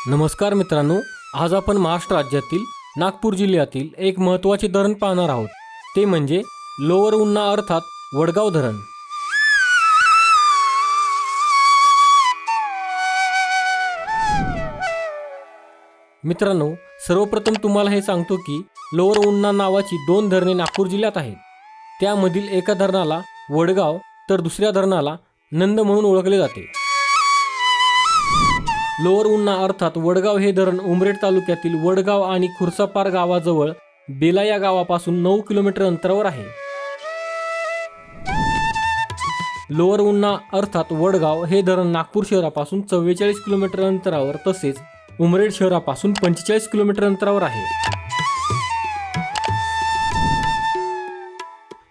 नमस्कार मित्रांनो, आज आपण महाराष्ट्र राज्यातील नागपूर जिल्ह्यातील एक महत्त्वाचे धरण पाहणार आहोत। ते म्हणजे लोअर उन्ना अर्थात वडगाव धरण। मित्रांनो, सर्वप्रथम तुम्हाला हे सांगतो की लोअर उन्ना नावाची दोन धरणे नागपूर जिल्ह्यात आहेत। त्यामधील एका धरणाला वडगाव तर दुसऱ्या धरणाला नंद म्हणून ओळखले जाते। लोअर उन्ना अर्थात वडगाव हे धरण उमरेड तालुक्यातील वडगाव आणि खुर्सापार गावाजवळ बेला या गावापासून 9 किलोमीटर अंतरावर आहे। लोअर उन्ना अर्थात वडगाव हे धरण नागपूर शहरापासून 44 किलोमीटर अंतरावर तसेच उमरेड शहरापासून 45 किलोमीटर अंतरावर आहे।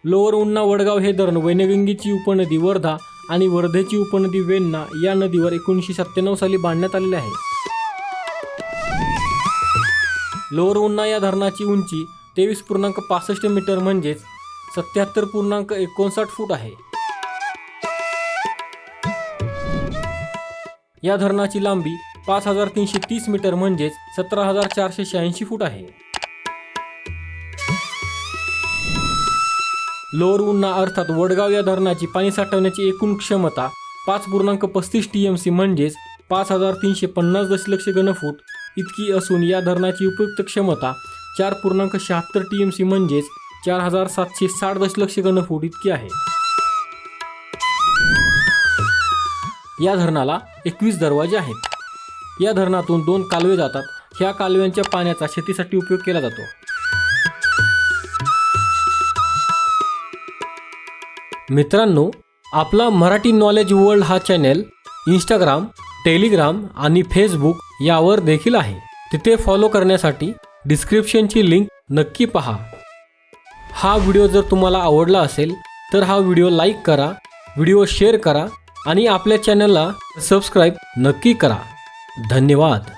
लोअर उन्ना वडगाव हे धरण वैनगंगेची उपनदी वर्धा आणि वर्धेची उपनदी वेण्णा या नदीवर 1997 साली बांधण्यात आलेले आहे। लोअर उन्ना या धरणाची उंची 23.65 मीटर म्हणजेच 77.59 फूट आहे। या धरणाची लांबी 5330 मीटर म्हणजेच 17486 फूट आहे। लोअर उन्ना अर्थात वडगाव या धरणाची पाणी साठवण्याची एकूण क्षमता 5.35 TMC म्हणजेच 5350 दशलक्ष घनफूट इतकी असून या धरणाची उपयुक्त क्षमता 4.76 TMC म्हणजेच 4760 दशलक्ष घनफूट इतकी आहे। या धरणाला 21 दरवाजे आहेत। या धरणातून 2 कालवे जातात। ह्या कालव्यांच्या पाण्याचा शेतीसाठी उपयोग केला जातो। मित्रांनो, आपला मराठी नॉलेज वर्ल्ड हा चॅनल इंस्टाग्राम, टेलिग्राम आणि फेसबुक यावर देखील आहे। तिथे फॉलो करण्यासाठी डिस्क्रिप्शनची लिंक नक्की पहा। हा व्हिडिओ जर तुम्हाला आवडला असेल तर हा व्हिडिओ लाईक करा, व्हिडिओ शेअर करा आणि आपल्या चॅनलला सबस्क्राईब नक्की करा। धन्यवाद।